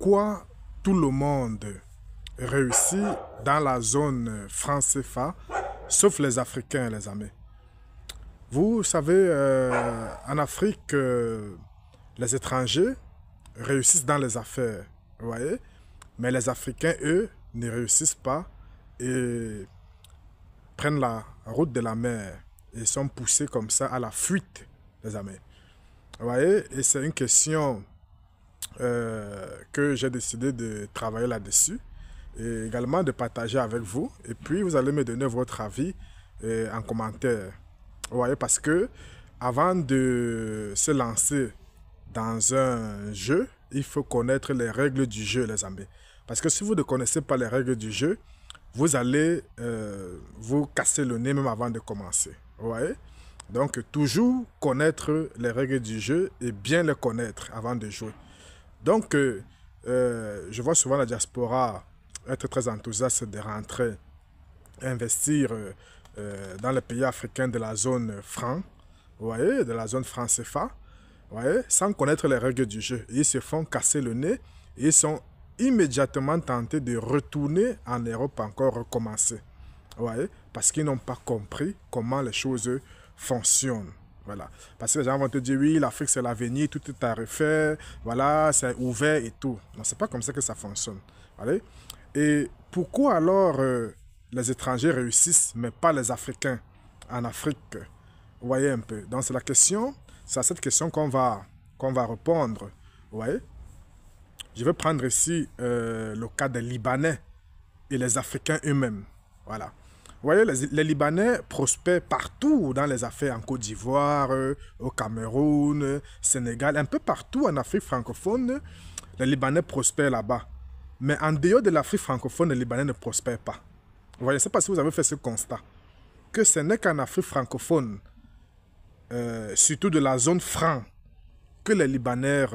pourquoi tout le monde réussit dans la zone franc CFA, sauf les Africains, les amis. Vous savez, en Afrique, les étrangers réussissent dans les affaires, vous voyez, mais les Africains, eux, ne réussissent pas et prennent la route de la mer et sont poussés comme ça à la fuite, les amis. Vous voyez, et c'est une question que j'ai décidé de travailler là-dessus et également de partager avec vous. Et puis, vous allez me donner votre avis en commentaire. Vous voyez, parce que avant de se lancer dans un jeu, il faut connaître les règles du jeu, les amis. Parce que si vous ne connaissez pas les règles du jeu, vous allez vous casser le nez même avant de commencer. Vous voyez? Donc, toujours connaître les règles du jeu et bien les connaître avant de jouer. Donc, je vois souvent la diaspora être très enthousiaste de rentrer, investir dans les pays africains de la zone franc, vous voyez, de la zone franc CFA, vous voyez, sans connaître les règles du jeu. Ils se font casser le nez et ils sont immédiatement tentés de retourner en Europe encore recommencer. Vous voyez, parce qu'ils n'ont pas compris comment les choses fonctionnent. Voilà. Parce que les gens vont te dire, oui, l'Afrique c'est l'avenir, tout est à refaire, voilà, c'est ouvert et tout. Non, c'est pas comme ça que ça fonctionne. Voilà. Et pourquoi alors les étrangers réussissent, mais pas les Africains en Afrique? Vous voyez un peu. Donc c'est la question, c'est à cette question qu'on va répondre. Vous voyez? Je vais prendre ici le cas des Libanais et les Africains eux-mêmes. Voilà. Vous voyez, les Libanais prospèrent partout dans les affaires, en Côte d'Ivoire, au Cameroun, Sénégal, un peu partout en Afrique francophone, les Libanais prospèrent là-bas. Mais en dehors de l'Afrique francophone, les Libanais ne prospèrent pas. Vous voyez, c'est parce que vous avez fait ce constat, que ce n'est qu'en Afrique francophone, surtout de la zone franc, que les Libanais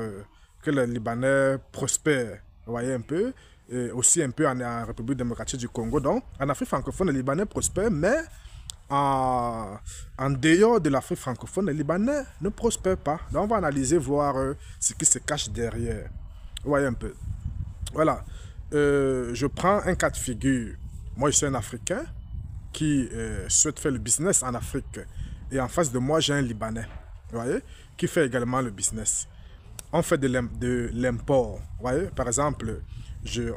prospèrent. Vous voyez un peu, et aussi un peu en République démocratique du Congo. Donc, en Afrique francophone, les Libanais prospèrent, mais en dehors de l'Afrique francophone, les Libanais ne prospèrent pas. Donc, on va analyser, voir ce qui se cache derrière. Vous voyez un peu. Voilà. Je prends un cas de figure. Moi, je suis un Africain qui souhaite faire le business en Afrique. Et en face de moi, j'ai un Libanais, vous voyez, qui fait également le business. On fait de l'import. Vous voyez, par exemple,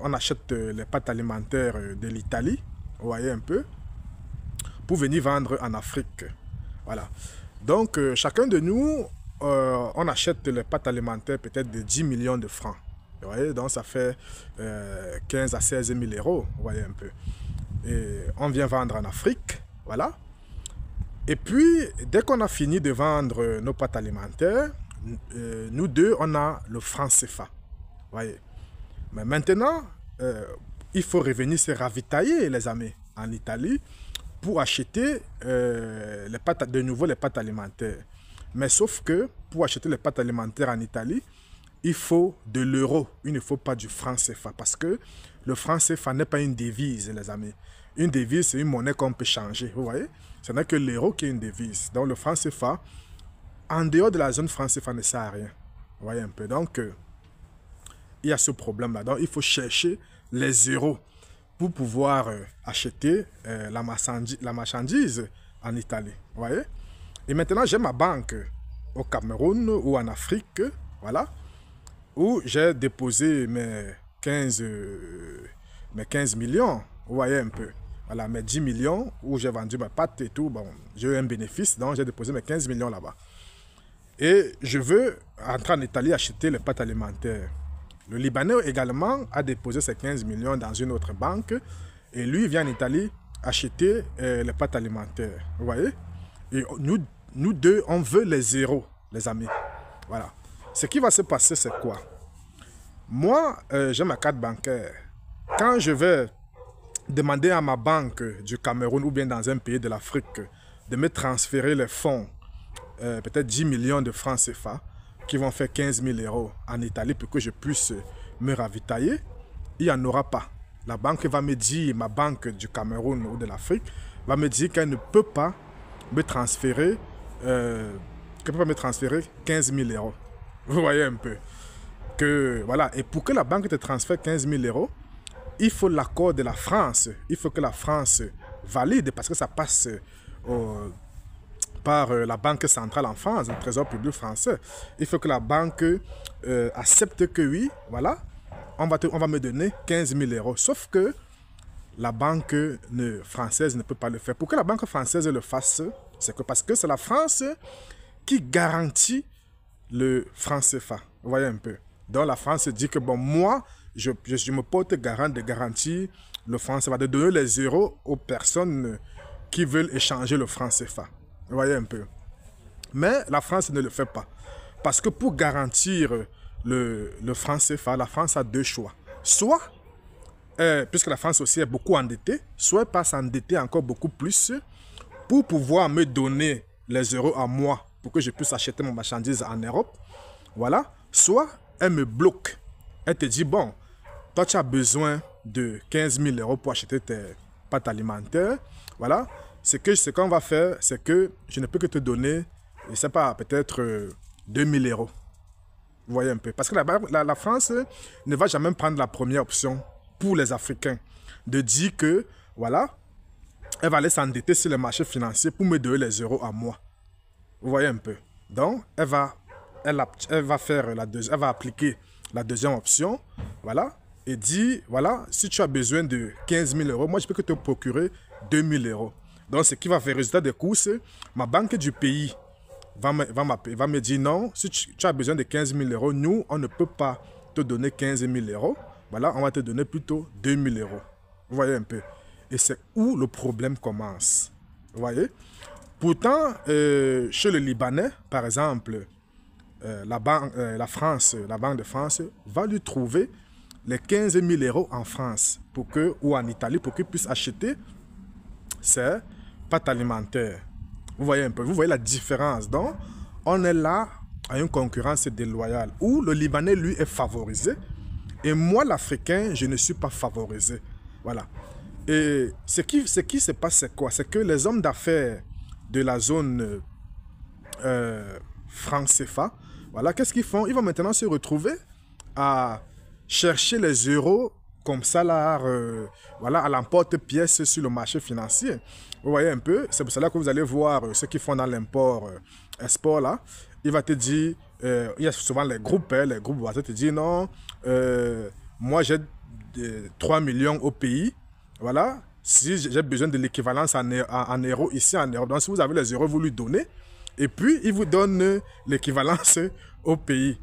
on achète les pâtes alimentaires de l'Italie, vous voyez un peu, pour venir vendre en Afrique. Voilà. Donc, chacun de nous, on achète les pâtes alimentaires peut-être de 10 millions de francs. Vous voyez, donc ça fait 15 à 16 000 euros, vous voyez un peu. Et on vient vendre en Afrique, voilà. Et puis, dès qu'on a fini de vendre nos pâtes alimentaires, nous deux, on a le franc CFA. Voyez. Mais maintenant, il faut revenir se ravitailler, les amis, en Italie, pour acheter de nouveau les pâtes alimentaires. Mais sauf que, pour acheter les pâtes alimentaires en Italie, il faut de l'euro, il ne faut pas du franc CFA. Parce que le franc CFA n'est pas une devise, les amis. Une devise, c'est une monnaie qu'on peut changer, vous voyez. Ce n'est que l'euro qui est une devise. Donc le franc CFA, en dehors de la zone franc CFA, ne sert à rien. Vous voyez un peu. Donc, il y a ce problème-là. Donc, il faut chercher les euros pour pouvoir acheter la marchandise en Italie. Vous voyez. Et maintenant, j'ai ma banque au Cameroun ou en Afrique, voilà, où j'ai déposé mes 15 millions. Vous voyez un peu. Voilà, mes 10 millions où j'ai vendu ma pâte et tout. Bon, j'ai eu un bénéfice, donc j'ai déposé mes 15 millions là-bas. Et je veux entrer en Italie acheter les pâtes alimentaires. Le Libanais également a déposé ses 15 millions dans une autre banque. Et lui vient en Italie acheter les pâtes alimentaires. Vous voyez? Et nous deux, on veut les zéros, les amis. Voilà. Ce qui va se passer, c'est quoi? Moi, j'ai ma carte bancaire. Quand je vais demander à ma banque du Cameroun ou bien dans un pays de l'Afrique de me transférer les fonds, peut-être 10 millions de francs CFA, qui vont faire 15 000 euros en Italie pour que je puisse me ravitailler, il n'y en aura pas. La banque va me dire, ma banque du Cameroun ou de l'Afrique, va me dire qu'elle ne peut pas me transférer, 15 000 euros. Vous voyez un peu. que, voilà, et pour que la banque te transfère 15 000 euros, il faut l'accord de la France. Il faut que la France valide parce que ça passe par la Banque centrale en France, le Trésor public français. Il faut que la banque accepte que oui, voilà, on va me donner 15 000 euros. Sauf que la banque française ne peut pas le faire. Pour que la banque française le fasse, c'est que parce que c'est la France qui garantit le franc CFA. Vous voyez un peu. Donc la France dit que bon, moi, je me porte garant de garantir le franc CFA, de donner les euros aux personnes qui veulent échanger le franc CFA. Vous voyez un peu. Mais la France ne le fait pas. Parce que pour garantir le franc CFA, la France a deux choix. Soit, puisque la France aussi est beaucoup endettée, soit elle passe s'endetter encore beaucoup plus pour pouvoir me donner les euros à moi pour que je puisse acheter mon marchandise en Europe. Voilà. Soit elle me bloque. Elle te dit, bon, toi tu as besoin de 15 000 euros pour acheter tes pâtes alimentaires. Voilà. Ce qu'on va faire, c'est que je ne peux que te donner, je ne sais pas, peut-être 2 000 euros. Vous voyez un peu. Parce que la France ne va jamais prendre la première option pour les Africains. De dire que, voilà, elle va aller s'endetter sur le marché financier pour me donner les euros à moi. Vous voyez un peu. Donc, elle va appliquer la deuxième option, voilà, et dire, voilà, si tu as besoin de 15 000 euros, moi, je peux que te procurer 2 000 euros. Donc, ce qui va faire résultat des courses, ma banque du pays va me dire, non, si tu as besoin de 15 000 euros, nous, on ne peut pas te donner 15 000 euros. Voilà, on va te donner plutôt 2 000 euros. Vous voyez un peu. Et c'est où le problème commence. Vous voyez. Pourtant, chez le Libanais, par exemple, la Banque de France va lui trouver les 15 000 euros en France ou en Italie pour qu'il puisse acheter ses pâtes alimentaires. Vous voyez un peu, vous voyez la différence. Donc, on est là à une concurrence déloyale où le Libanais, lui, est favorisé. Et moi, l'Africain, je ne suis pas favorisé. Voilà. Et ce qui se passe, c'est quoi? C'est que les hommes d'affaires de la zone franc CFA, voilà, qu'est-ce qu'ils font? Ils vont maintenant se retrouver à chercher les euros comme ça, là, voilà, à l'emporte-pièce sur le marché financier. Vous voyez un peu? C'est pour cela que vous allez voir ceux qui font dans l'import-export, là. Il va te dire, il y a souvent les groupes voisins te disent, non, moi j'ai 3 millions au pays, voilà, si j'ai besoin de l'équivalence en euros ici en Europe. Donc si vous avez les euros, vous lui donnez, et puis il vous donne l'équivalence au pays.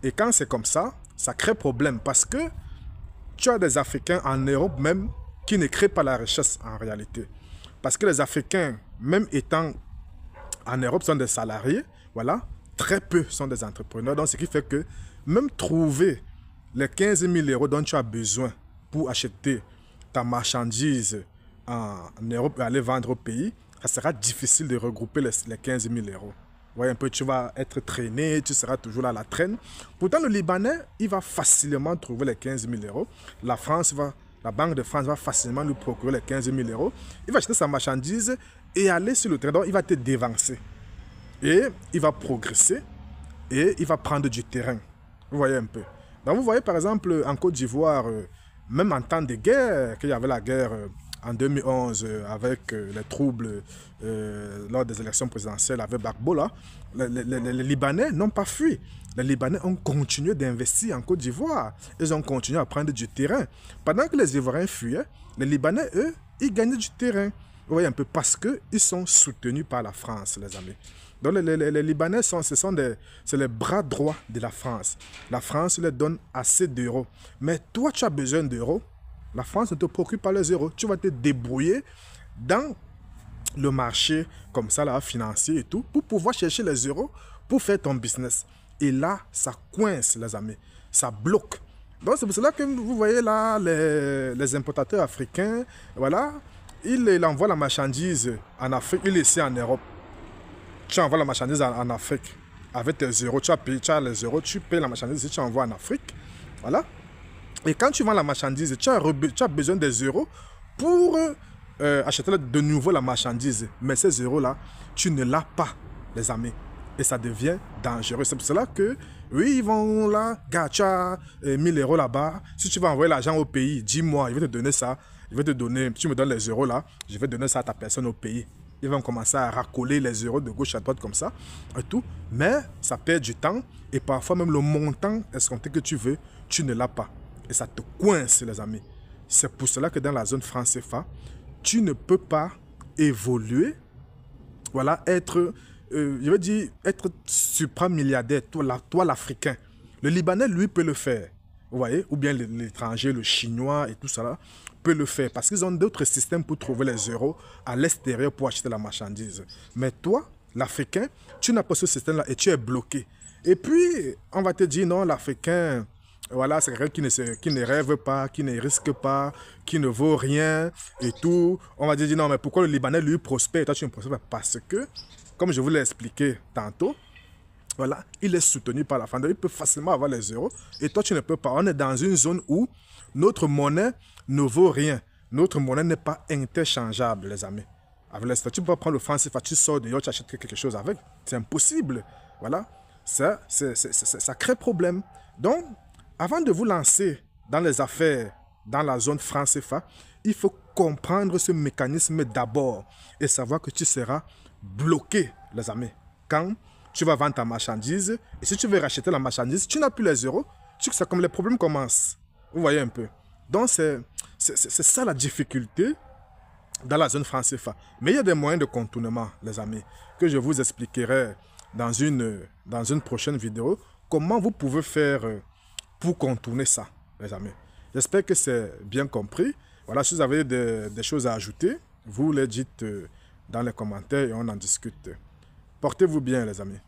Et quand c'est comme ça, ça crée problème parce que tu as des Africains en Europe même qui ne créent pas la richesse en réalité. Parce que les Africains, même étant en Europe, sont des salariés, voilà, très peu sont des entrepreneurs. Donc, ce qui fait que même trouver les 15 000 euros dont tu as besoin pour acheter ta marchandise en Europe et aller vendre au pays, ça sera difficile de regrouper les 15 000 euros. Vous voyez un peu, tu vas être traîné, tu seras toujours là à la traîne. Pourtant, le Libanais, il va facilement trouver les 15 000 euros. La Banque de France va facilement lui procurer les 15 000 euros. Il va acheter sa marchandise et aller sur le terrain. Donc, il va te dévancer. Et il va progresser et il va prendre du terrain. Vous voyez un peu. Donc, vous voyez par exemple en Côte d'Ivoire, même en temps de guerre, qu'il y avait la guerre en 2011 avec les troubles lors des élections présidentielles avec Gbagbo, là, les Libanais n'ont pas fui. Les Libanais ont continué d'investir en Côte d'Ivoire. Ils ont continué à prendre du terrain. Pendant que les Ivoiriens fuyaient, les Libanais, eux, ils gagnaient du terrain. Vous voyez un peu, parce qu'ils sont soutenus par la France, les amis. Donc les Libanais, c'est les bras droits de la France. La France leur donne assez d'euros. Mais toi, tu as besoin d'euros. La France ne te procure pas les euros. Tu vas te débrouiller dans le marché comme ça, là, financier et tout, pour pouvoir chercher les euros pour faire ton business. Et là, ça coince, les amis. Ça bloque. Donc, c'est pour cela que vous voyez là, les importateurs africains, voilà, ils envoient la marchandise en Afrique, ils laissent en Europe. Tu envoies la marchandise en Afrique avec tes euros, tu as les euros, tu payes la marchandise et tu envoies en Afrique. Voilà. Et quand tu vends la marchandise, tu as besoin des euros pour acheter de nouveau la marchandise. Mais ces euros-là, tu ne l'as pas, les amis. Et ça devient dangereux. C'est pour cela que Oui, ils vont là, gacha, 1000 euros là-bas. Si tu vas envoyer l'argent au pays, dis-moi, il va te donner ça. Il va te donner, tu me donnes les euros là, je vais donner ça à ta personne au pays. Ils vont commencer à racoler les euros de gauche à droite comme ça et tout. Mais ça perd du temps et parfois même le montant escompté que tu veux, tu ne l'as pas. Et ça te coince, les amis. C'est pour cela que dans la zone franc CFA, tu ne peux pas évoluer, voilà, être, je veux dire, être supramilliardaire, toi l'Africain. Le Libanais, lui, peut le faire. Vous voyez, ou bien l'étranger, le Chinois et tout ça là, peut le faire parce qu'ils ont d'autres systèmes pour trouver les euros à l'extérieur pour acheter la marchandise. Mais toi, l'Africain, tu n'as pas ce système-là et tu es bloqué. Et puis, on va te dire non, l'Africain, voilà, c'est quelqu'un qui ne rêve pas, qui ne risque pas, qui ne vaut rien et tout. On va te dire non, mais pourquoi le Libanais, lui, prospère et toi, tu ne prospères pas? Parce que, comme je vous l'ai expliqué tantôt, voilà, il est soutenu par la FANDA. Il peut facilement avoir les euros et toi, tu ne peux pas. On est dans une zone où notre monnaie ne vaut rien. Notre monnaie n'est pas interchangeable, les amis. Avec les statuts, tu peux pas prendre le franc CFA, tu sors dehors, tu achètes quelque chose avec. C'est impossible. Voilà. Ça crée problème. Donc, avant de vous lancer dans les affaires dans la zone franc CFA, il faut comprendre ce mécanisme d'abord et savoir que tu seras bloqué, les amis. Quand tu vas vendre ta marchandise et si tu veux racheter la marchandise, tu n'as plus les euros, c'est comme les problèmes commencent. Vous voyez un peu. Donc, c'est ça la difficulté dans la zone franc CFA. Mais il y a des moyens de contournement, les amis, que je vous expliquerai dans une prochaine vidéo. Comment vous pouvez faire pour contourner ça, les amis. J'espère que c'est bien compris. Voilà, si vous avez des choses à ajouter, vous les dites dans les commentaires et on en discute. Portez-vous bien, les amis.